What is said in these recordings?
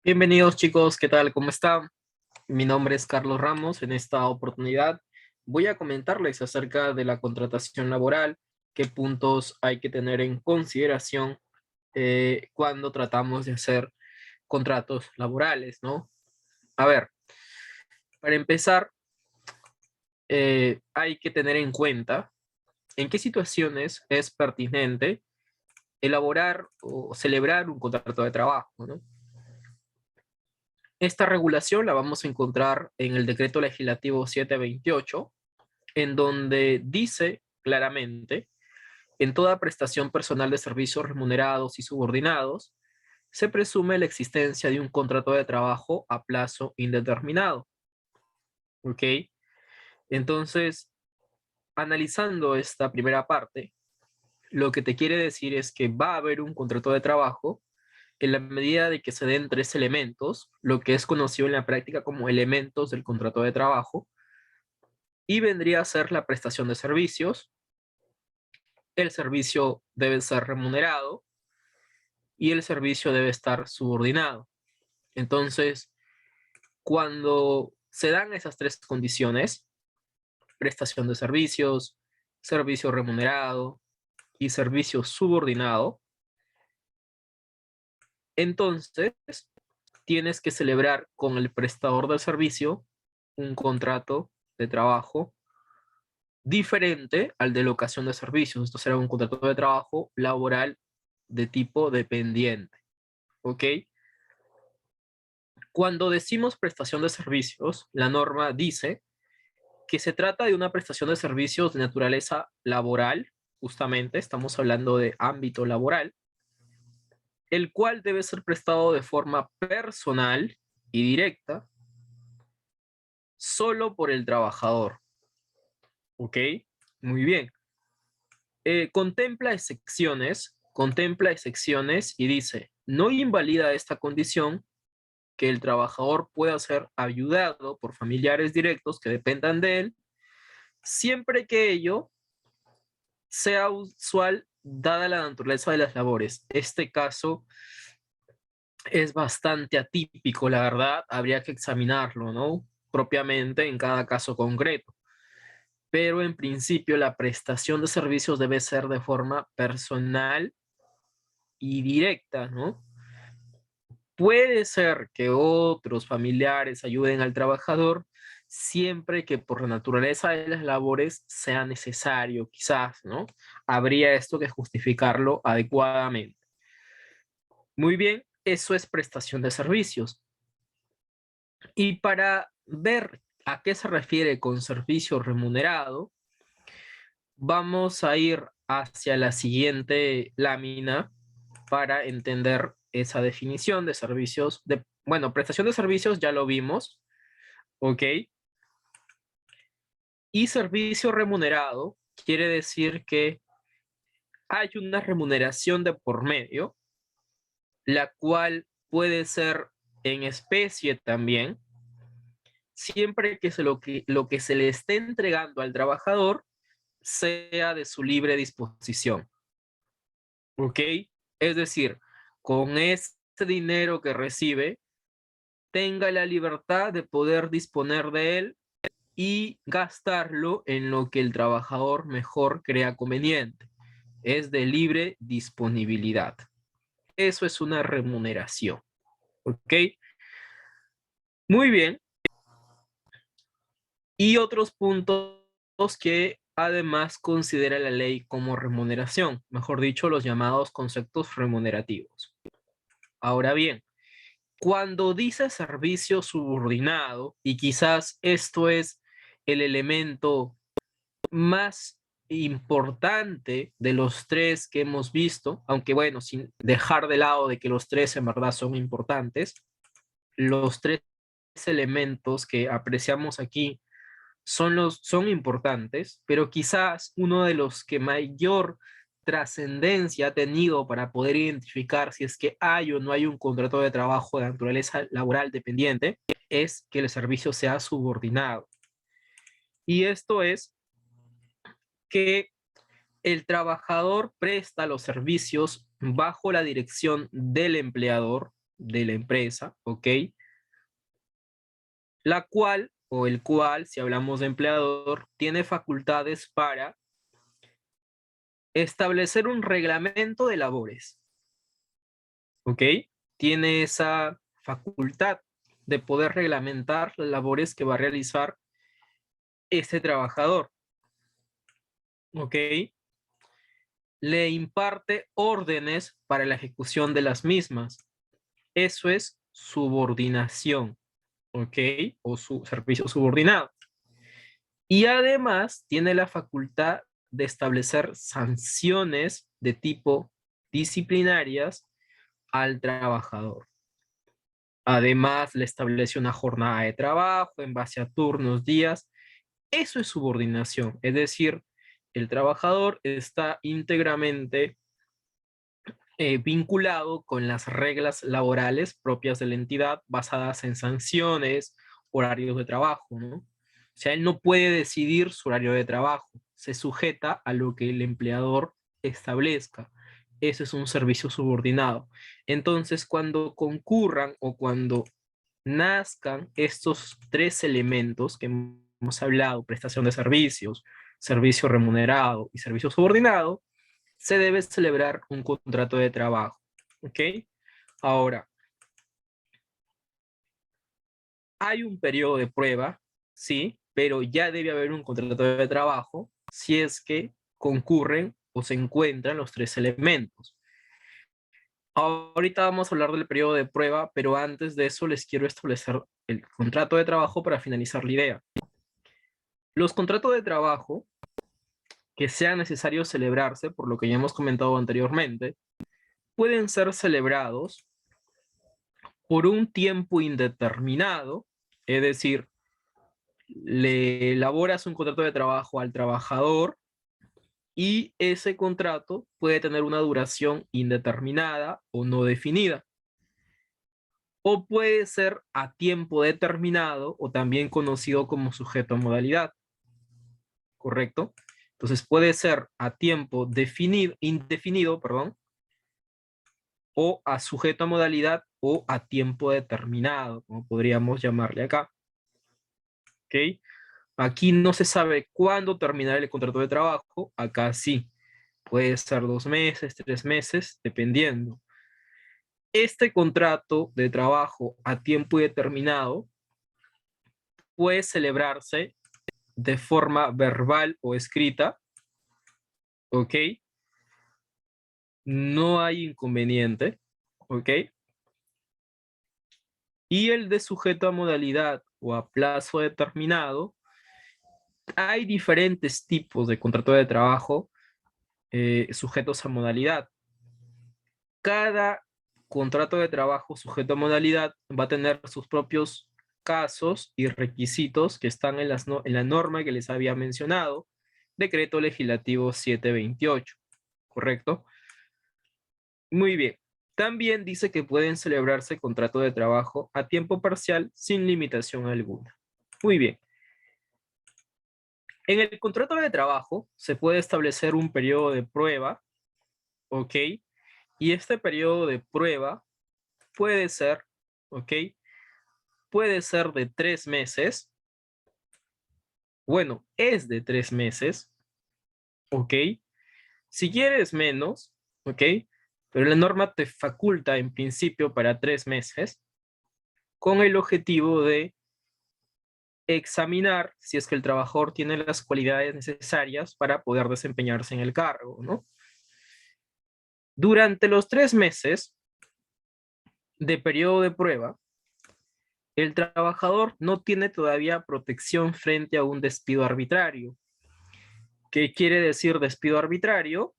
Bienvenidos chicos, ¿qué tal? ¿Cómo están? Mi nombre es Carlos Ramos. En esta oportunidad voy a comentarles acerca de la contratación laboral, qué puntos hay que tener en consideración cuando tratamos de hacer contratos laborales, ¿no? A ver, para empezar, hay que tener en cuenta en qué situaciones es pertinente elaborar o celebrar un contrato de trabajo, ¿no? Esta regulación la vamos a encontrar en el Decreto Legislativo 728, en donde dice claramente, en toda prestación personal de servicios remunerados y subordinados, se presume la existencia de un contrato de trabajo a plazo indeterminado. ¿Ok? Entonces, analizando esta primera parte, lo que te quiere decir es que va a haber un contrato de trabajo en la medida de que se den tres elementos, lo que es conocido en la práctica como elementos del contrato de trabajo, y vendría a ser la prestación de servicios. El servicio debe ser remunerado y el servicio debe estar subordinado. Entonces, cuando se dan esas tres condiciones, prestación de servicios, servicio remunerado y servicio subordinado, entonces tienes que celebrar con el prestador del servicio un contrato de trabajo diferente al de locación de servicios. Esto será un contrato de trabajo laboral de tipo dependiente. ¿Ok? Cuando decimos prestación de servicios, la norma dice que se trata de una prestación de servicios de naturaleza laboral, justamente estamos hablando de ámbito laboral, el cual debe ser prestado de forma personal y directa solo por el trabajador. ¿Ok? Muy bien. Contempla excepciones y dice, no invalida esta condición que el trabajador pueda ser ayudado por familiares directos que dependan de él, siempre que ello sea usual dada la naturaleza de las labores. Este caso es bastante atípico, la verdad, habría que examinarlo, ¿no? Propiamente en cada caso concreto. Pero en principio la prestación de servicios debe ser de forma personal y directa, ¿no? Puede ser que otros familiares ayuden al trabajador siempre que por la naturaleza de las labores sea necesario, quizás, ¿no? Habría esto que justificarlo adecuadamente. Muy bien, eso es prestación de servicios. Y para ver a qué se refiere con servicio remunerado, vamos a ir hacia la siguiente lámina para entender esa definición de servicios, bueno, prestación de servicios ya lo vimos, ¿ok? Y servicio remunerado quiere decir que hay una remuneración de por medio, la cual puede ser en especie también, siempre que lo que se le esté entregando al trabajador sea de su libre disposición, ¿ok? Es decir, con ese dinero que recibe, tenga la libertad de poder disponer de él y gastarlo en lo que el trabajador mejor crea conveniente. Es de libre disponibilidad. Eso es una remuneración, ¿ok? Muy bien. Y otros puntos que además considera la ley como remuneración, mejor dicho, los llamados conceptos remunerativos. Ahora bien, cuando dice servicio subordinado, y quizás esto es el elemento más importante de los tres que hemos visto, aunque bueno, sin dejar de lado de que los tres en verdad son importantes, los tres elementos que apreciamos aquí son importantes, pero quizás uno de los que mayor trascendencia ha tenido para poder identificar si es que hay o no hay un contrato de trabajo de naturaleza laboral dependiente es que el servicio sea subordinado. Y esto es que el trabajador presta los servicios bajo la dirección del empleador, de la empresa, ¿ok? La cual o el cual, si hablamos de empleador, tiene facultades para establecer un reglamento de labores, ¿ok? Tiene esa facultad de poder reglamentar las labores que va a realizar este trabajador, ¿ok? Le imparte órdenes para la ejecución de las mismas. Eso es subordinación, ¿ok? O su servicio subordinado. Y además tiene la facultad de establecer sanciones de tipo disciplinarias al trabajador. Además, le establece una jornada de trabajo en base a turnos, días. Eso es subordinación, es decir, el trabajador está íntegramente vinculado con las reglas laborales propias de la entidad basadas en sanciones, horarios de trabajo, ¿no? O sea, él no puede decidir su horario de trabajo, se sujeta a lo que el empleador establezca. Eso es un servicio subordinado. Entonces, cuando concurran o cuando nazcan estos tres elementos que hemos hablado, prestación de servicios, servicio remunerado y servicio subordinado, se debe celebrar un contrato de trabajo. ¿Ok? Ahora, hay un periodo de prueba, sí, pero ya debe haber un contrato de trabajo si es que concurren o se encuentran los tres elementos. Ahorita vamos a hablar del periodo de prueba, pero antes de eso les quiero establecer el contrato de trabajo para finalizar la idea. Los contratos de trabajo que sean necesarios celebrarse, por lo que ya hemos comentado anteriormente, pueden ser celebrados por un tiempo indeterminado, es decir, le elaboras un contrato de trabajo al trabajador y ese contrato puede tener una duración indeterminada o no definida. O puede ser a tiempo determinado o también conocido como sujeto a modalidad, ¿correcto? Entonces puede ser a tiempo definido, indefinido, perdón, o a sujeto a modalidad o a tiempo determinado, como podríamos llamarle acá. ¿Ok? Aquí no se sabe cuándo terminar el contrato de trabajo, acá sí. Puede ser 2 meses, 3 meses, dependiendo. Este contrato de trabajo a tiempo determinado puede celebrarse de forma verbal o escrita, ¿ok? No hay inconveniente, ¿ok? Y el de sujeto a modalidad o a plazo determinado, hay diferentes tipos de contrato de trabajo sujetos a modalidad. Cada contrato de trabajo sujeto a modalidad va a tener sus propios casos y requisitos que están en la norma que les había mencionado, Decreto Legislativo 728, ¿correcto? Muy bien. También dice que pueden celebrarse contratos de trabajo a tiempo parcial sin limitación alguna. Muy bien. En el contrato de trabajo se puede establecer un periodo de prueba, ¿ok? Y este periodo de prueba puede ser, ¿ok? Puede ser de 3 meses. Bueno, es de 3 meses, ¿ok? Si quieres menos, ¿ok? Pero la norma te faculta en principio para 3 meses con el objetivo de examinar si es que el trabajador tiene las cualidades necesarias para poder desempeñarse en el cargo, ¿no? Durante los 3 meses de periodo de prueba, el trabajador no tiene todavía protección frente a un despido arbitrario. ¿Qué quiere decir despido arbitrario?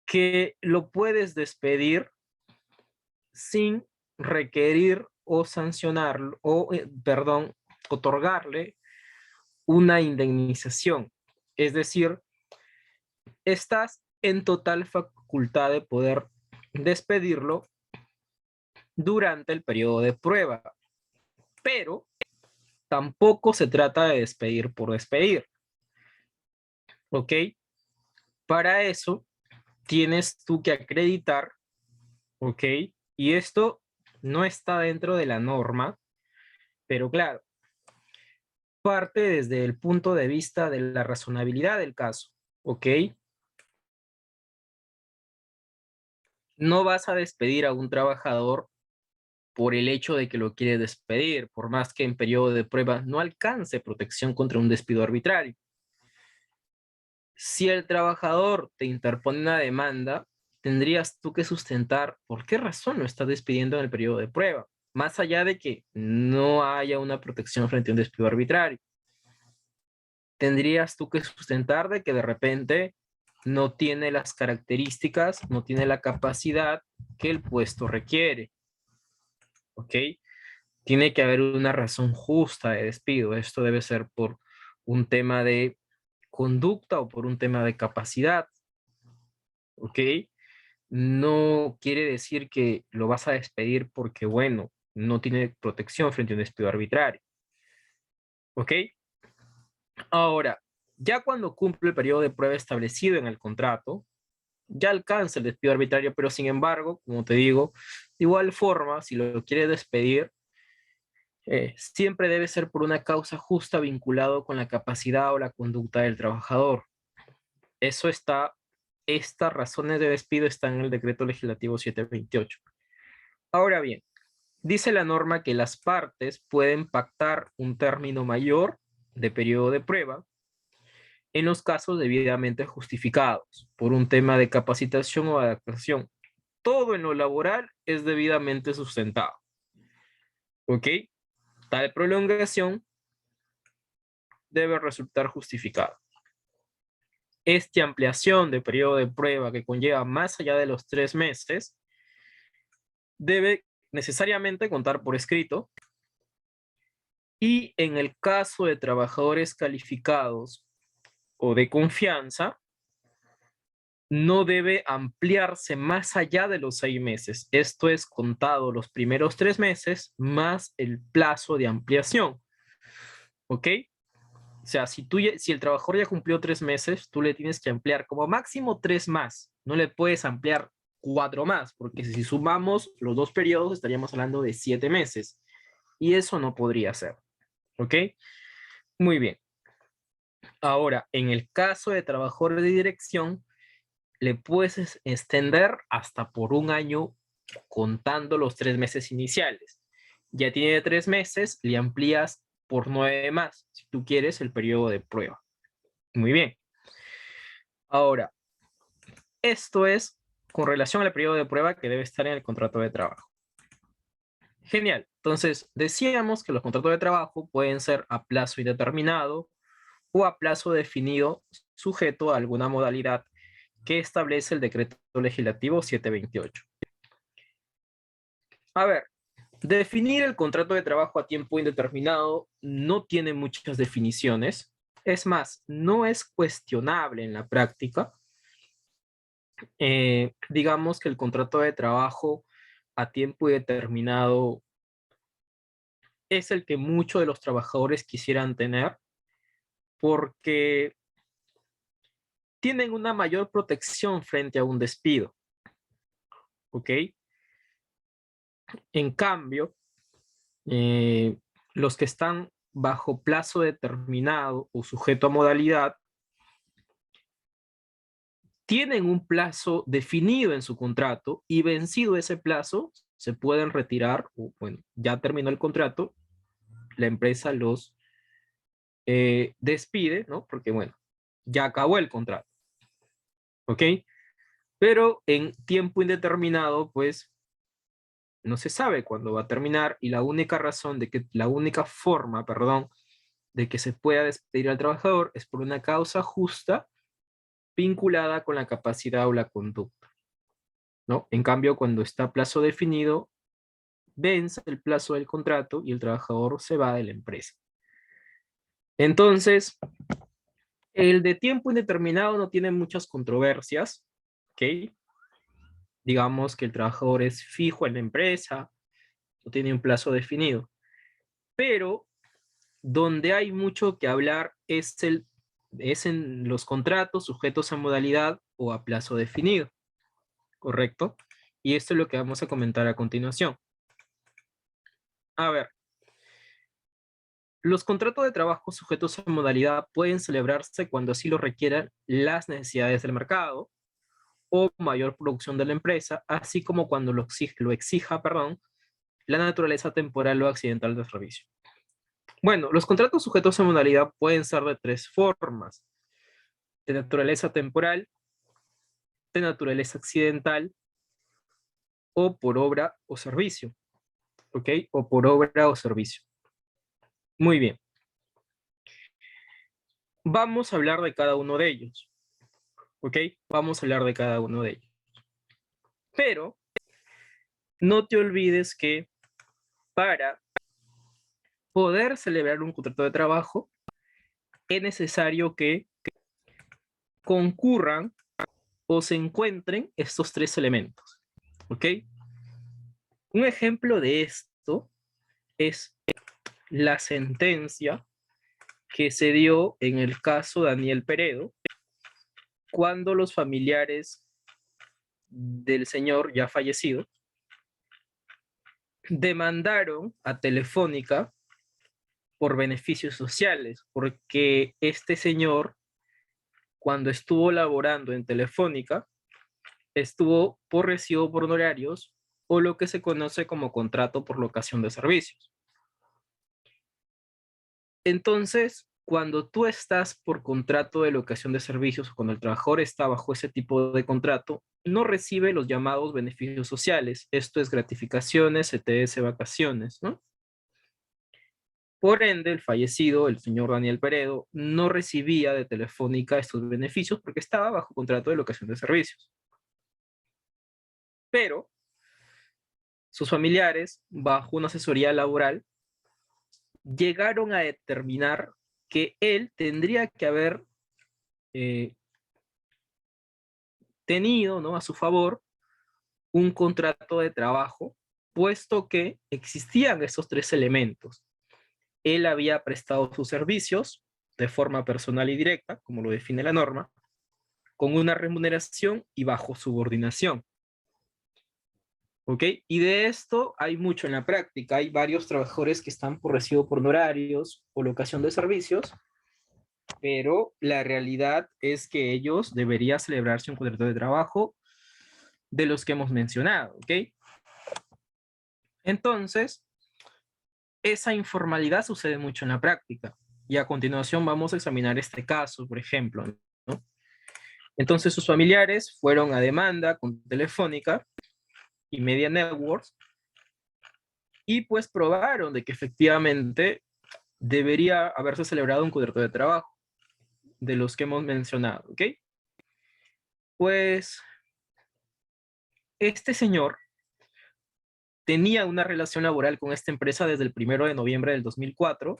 Que lo puedes despedir sin requerir o sancionar, o, perdón, otorgarle una indemnización. Es decir, estás en total facultad de poder despedirlo durante el periodo de prueba, pero tampoco se trata de despedir por despedir, ¿ok? Para eso tienes tú que acreditar ¿ok? Y esto no está dentro de la norma, pero claro, parte desde el punto de vista de la razonabilidad del caso, ¿ok? No vas a despedir a un trabajador por el hecho de que lo quiere despedir, por más que en periodo de prueba no alcance protección contra un despido arbitrario. Si el trabajador te interpone una demanda, tendrías tú que sustentar por qué razón lo estás despidiendo en el periodo de prueba, más allá de que no haya una protección frente a un despido arbitrario. Tendrías tú que sustentar de que de repente no tiene las características, no tiene la capacidad que el puesto requiere, ¿ok? Tiene que haber una razón justa de despido. Esto debe ser por un tema de conducta o por un tema de capacidad, ¿ok? No quiere decir que lo vas a despedir porque, bueno, no tiene protección frente a un despido arbitrario, ¿ok? Ahora, ya cuando cumple el periodo de prueba establecido en el contrato, ya alcanza el despido arbitrario, pero sin embargo, como te digo, de igual forma, si lo quiere despedir, siempre debe ser por una causa justa vinculado con la capacidad o la conducta del trabajador. Eso está, estas razones de despido están en el decreto legislativo 728. Ahora bien, dice la norma que las partes pueden pactar un término mayor de periodo de prueba en los casos debidamente justificados por un tema de capacitación o adaptación. Todo en lo laboral es debidamente sustentado. ¿Ok? Tal prolongación debe resultar justificada. Esta ampliación de periodo de prueba que conlleva más allá de los 3 meses debe necesariamente contar por escrito y en el caso de trabajadores calificados o de confianza, no debe ampliarse más allá de los 6 meses. Esto es contado los primeros 3 meses más el plazo de ampliación. ¿Ok? O sea, si el trabajador ya cumplió 3 meses, tú le tienes que ampliar como máximo 3 más. No le puedes ampliar 4 más, porque si sumamos los 2 periodos estaríamos hablando de 7 meses. Y eso no podría ser. ¿Ok? Muy bien. Ahora, en el caso de trabajador de dirección, le puedes extender hasta por un año contando los 3 meses iniciales. Ya tiene 3 meses, le amplías por 9 más, si tú quieres, el periodo de prueba. Muy bien. Ahora, esto es con relación al periodo de prueba que debe estar en el contrato de trabajo. Genial. Entonces, decíamos que los contratos de trabajo pueden ser a plazo indeterminado o a plazo definido sujeto a alguna modalidad que establece el decreto legislativo 728. A ver, definir el contrato de trabajo a tiempo indeterminado no tiene muchas definiciones. Es más, no es cuestionable en la práctica. Digamos que el contrato de trabajo a tiempo indeterminado es el que muchos de los trabajadores quisieran tener porque tienen una mayor protección frente a un despido, ¿ok? En cambio, eh, los que están bajo plazo determinado o sujeto a modalidad tienen un plazo definido en su contrato y vencido ese plazo se pueden retirar o bueno, ya terminó el contrato, la empresa los despide, ¿no? Porque bueno, ya acabó el contrato, ¿ok? Pero en tiempo indeterminado, pues no se sabe cuándo va a terminar y la única razón de que, la única forma, perdón, de que se pueda despedir al trabajador es por una causa justa vinculada con la capacidad o la conducta, ¿no? En cambio, cuando está a plazo definido, vence el plazo del contrato y el trabajador se va de la empresa. Entonces, el de tiempo indeterminado no tiene muchas controversias, ¿ok? Digamos que el trabajador es fijo en la empresa, no tiene un plazo definido, pero donde hay mucho que hablar es en los contratos sujetos a modalidad o a plazo definido, ¿correcto? Y esto es lo que vamos a comentar a continuación. A ver, los contratos de trabajo sujetos a modalidad pueden celebrarse cuando así lo requieran las necesidades del mercado o mayor producción de la empresa, así como cuando lo exija, perdón, la naturaleza temporal o accidental del servicio. Bueno, los contratos sujetos a modalidad pueden ser de tres formas: de naturaleza temporal, de naturaleza accidental o por obra o servicio, ¿ok? O por obra o servicio. Muy bien. Vamos a hablar de cada uno de ellos, ¿ok? Vamos a hablar de cada uno de ellos. Pero no te olvides que para poder celebrar un contrato de trabajo es necesario que concurran o se encuentren estos tres elementos, ¿ok? Un ejemplo de esto es la sentencia que se dio en el caso Daniel Peredo, cuando los familiares del señor ya fallecido demandaron a Telefónica por beneficios sociales, porque este señor, cuando estuvo laborando en Telefónica, estuvo por recibo por honorarios o lo que se conoce como contrato por locación de servicios. Entonces, cuando tú estás por contrato de locación de servicios o cuando el trabajador está bajo ese tipo de contrato, no recibe los llamados beneficios sociales. Esto es gratificaciones, CTS, vacaciones, ¿no? Por ende, el fallecido, el señor Daniel Peredo, no recibía de Telefónica estos beneficios porque estaba bajo contrato de locación de servicios. Pero sus familiares, bajo una asesoría laboral, llegaron a determinar que él tendría que haber eh, tenido, ¿no?, a su favor un contrato de trabajo, puesto que existían esos tres elementos. Él había prestado sus servicios de forma personal y directa, como lo define la norma, con una remuneración y bajo subordinación. ¿Ok? Y de esto hay mucho en la práctica. Hay varios trabajadores que están por recibo por honorarios o locación de servicios, pero la realidad es que ellos deberían celebrarse un contrato de trabajo de los que hemos mencionado, ¿ok? Entonces, esa informalidad sucede mucho en la práctica. Y a continuación vamos a examinar este caso, por ejemplo, ¿no? Entonces sus familiares fueron a demanda con Telefónica y Media Networks y pues probaron de que efectivamente debería haberse celebrado un contrato de trabajo de los que hemos mencionado, ¿ok? Pues este señor tenía una relación laboral con esta empresa desde el 1 de noviembre del 2004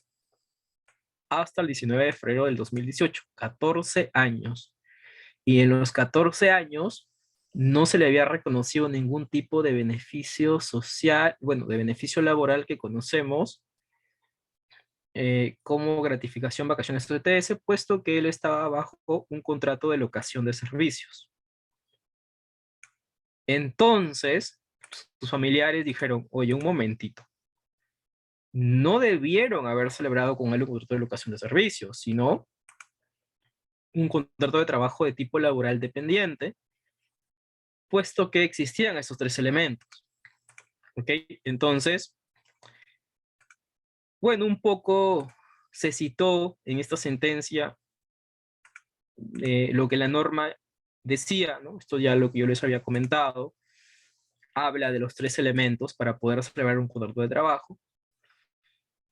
hasta el 19 de febrero del 2018, 14 años. Y en los 14 años no se le había reconocido ningún tipo de beneficio social, bueno, de beneficio laboral que conocemos como gratificación, vacaciones, TTS, puesto que él estaba bajo un contrato de locación de servicios. Entonces, sus familiares dijeron, oye, un momentito, no debieron haber celebrado con él un contrato de locación de servicios, sino un contrato de trabajo de tipo laboral dependiente, puesto que existían esos tres elementos. ¿Ok? Entonces, bueno, un poco se citó en esta sentencia lo que la norma decía, ¿no? Esto ya lo que yo les había comentado, habla de los tres elementos para poder celebrar un contrato de trabajo,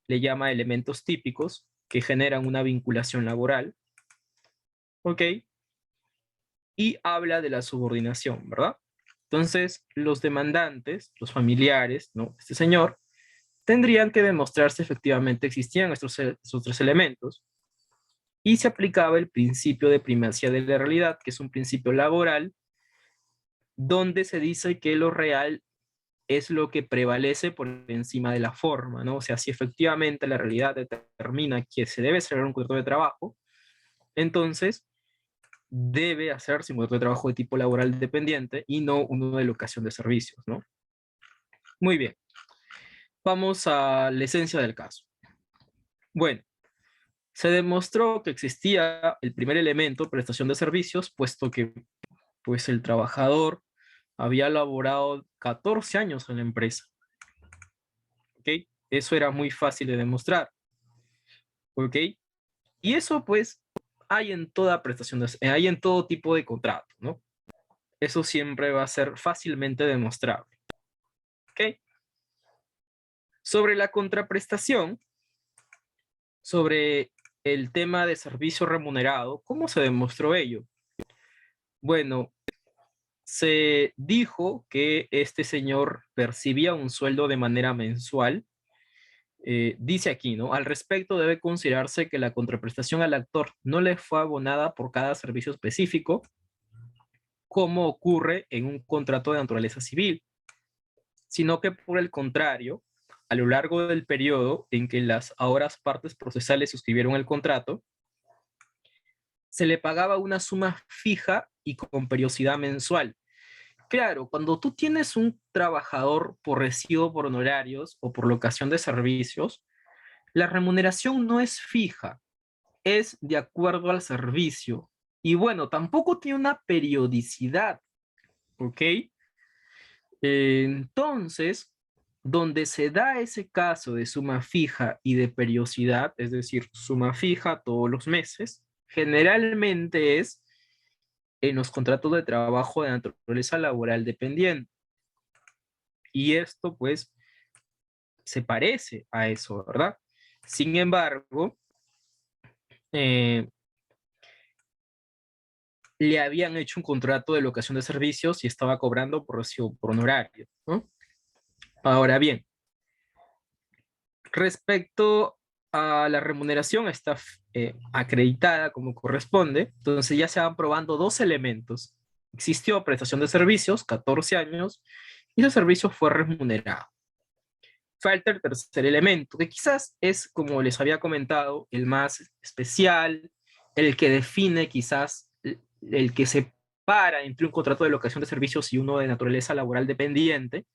le llama elementos típicos que generan una vinculación laboral, ¿ok? Y habla de la subordinación, ¿verdad? Entonces, los demandantes, los familiares, ¿no? Este señor, tendrían que demostrar si efectivamente existían estos tres elementos y se aplicaba el principio de primacía de la realidad, que es un principio laboral, donde se dice que lo real es lo que prevalece por encima de la forma, ¿no? O sea, si efectivamente la realidad determina que se debe celebrar un contrato de trabajo, entonces debe hacerse un contrato de trabajo de tipo laboral dependiente y no uno de locación de servicios, ¿no? Muy bien, vamos a la esencia del caso. Bueno, se demostró que existía el primer elemento, prestación de servicios, puesto que pues, el trabajador había laborado 14 años en la empresa, ¿ok? Eso era muy fácil de demostrar, ¿ok? Y eso pues hay en toda prestación, hay en todo tipo de contrato, ¿no? Eso siempre va a ser fácilmente demostrable, ¿ok? Sobre la contraprestación, sobre el tema de servicio remunerado, ¿cómo se demostró ello? Bueno, se dijo que este señor percibía un sueldo de manera mensual. Dice aquí, ¿no? Al respecto debe considerarse que la contraprestación al actor no le fue abonada por cada servicio específico, como ocurre en un contrato de naturaleza civil, sino que por el contrario, a lo largo del periodo en que las ahora partes procesales suscribieron el contrato, se le pagaba una suma fija y con periodicidad mensual. Claro, cuando tú tienes un trabajador por recibo por honorarios o por locación de servicios, la remuneración no es fija, es de acuerdo al servicio. Y bueno, tampoco tiene una periodicidad, ¿ok? Entonces, donde se da ese caso de suma fija y de periodicidad, es decir, suma fija todos los meses, generalmente es en los contratos de trabajo de naturaleza laboral dependiente. Y esto, pues, se parece a eso, ¿verdad? Sin embargo, eh, le habían hecho un contrato de locación de servicios y estaba cobrando por recibo por honorario, ¿no? Ahora bien, respecto a la remuneración, está acreditada como corresponde, entonces ya se van probando dos elementos. Existió prestación de servicios, 14 años, y ese servicio fue remunerado. Falta el tercer elemento, que quizás es, como les había comentado, el más especial, el que define quizás el que separa entre un contrato de locación de servicios y uno de naturaleza laboral dependiente,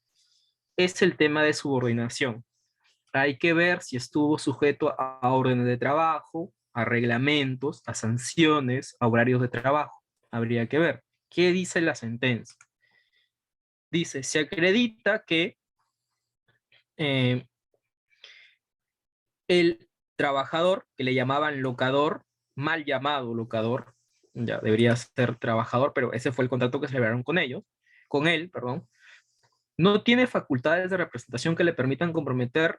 es el tema de subordinación. Hay que ver si estuvo sujeto a órdenes de trabajo, a reglamentos, a sanciones, a horarios de trabajo. Habría que ver. ¿Qué dice la sentencia? Dice, se acredita que eh, el trabajador, que le llamaban locador, mal llamado locador, ya debería ser trabajador, pero ese fue el contrato que celebraron con ellos, con él, perdón, no tiene facultades de representación que le permitan comprometer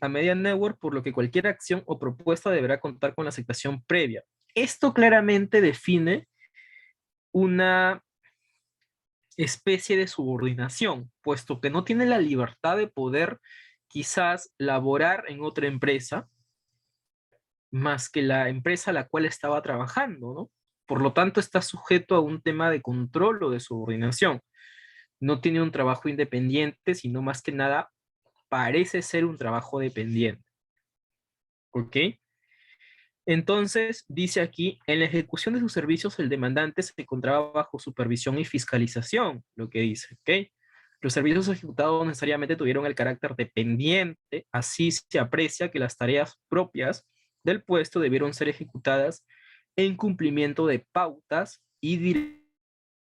a Media Network, por lo que cualquier acción o propuesta deberá contar con la aceptación previa. Esto claramente define una especie de subordinación, puesto que no tiene la libertad de poder quizás laborar en otra empresa más que la empresa a la cual estaba trabajando, ¿no? Por lo tanto, está sujeto a un tema de control o de subordinación. No tiene un trabajo independiente, sino más que nada parece ser un trabajo dependiente. ¿Ok? Entonces, dice aquí, en la ejecución de sus servicios, el demandante se encontraba bajo supervisión y fiscalización, lo que dice, ¿ok? Los servicios ejecutados necesariamente tuvieron el carácter dependiente, así se aprecia que las tareas propias del puesto debieron ser ejecutadas en cumplimiento de pautas y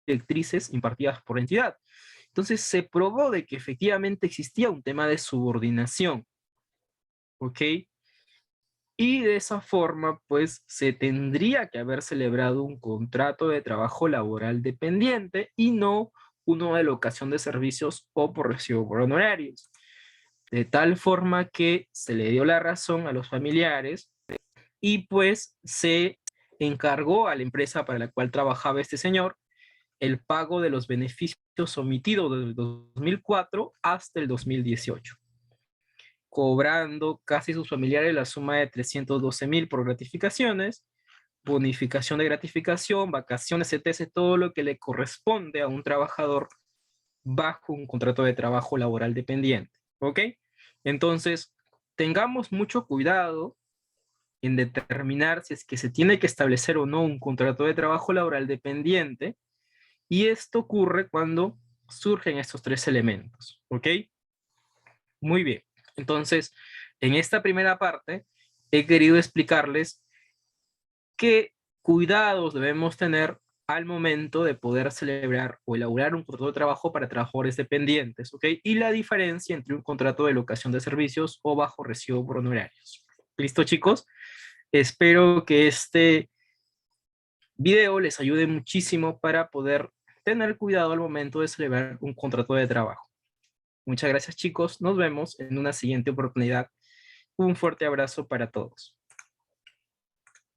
directrices impartidas por la entidad. Entonces, se probó de que efectivamente existía un tema de subordinación, ¿ok? Y de esa forma, pues, se tendría que haber celebrado un contrato de trabajo laboral dependiente y no uno de locación de servicios o por recibo por honorarios. De tal forma que se le dio la razón a los familiares y pues se encargó a la empresa para la cual trabajaba este señor el pago de los beneficios omitidos desde el 2004 hasta el 2018, cobrando casi sus familiares la suma de 312,000 por gratificaciones, bonificación de gratificación, vacaciones, etc., todo lo que le corresponde a un trabajador bajo un contrato de trabajo laboral dependiente. ¿Ok? Entonces, tengamos mucho cuidado en determinar si es que se tiene que establecer o no un contrato de trabajo laboral dependiente, y esto ocurre cuando surgen estos tres elementos, ¿ok? Muy bien. Entonces, en esta primera parte, he querido explicarles qué cuidados debemos tener al momento de poder celebrar o elaborar un contrato de trabajo para trabajadores dependientes, ¿ok? Y la diferencia entre un contrato de locación de servicios o bajo recibo por honorarios. ¿Listo, chicos? Espero que este video les ayude muchísimo para poder tener cuidado al momento de celebrar un contrato de trabajo. Muchas gracias, chicos. Nos vemos en una siguiente oportunidad. Un fuerte abrazo para todos.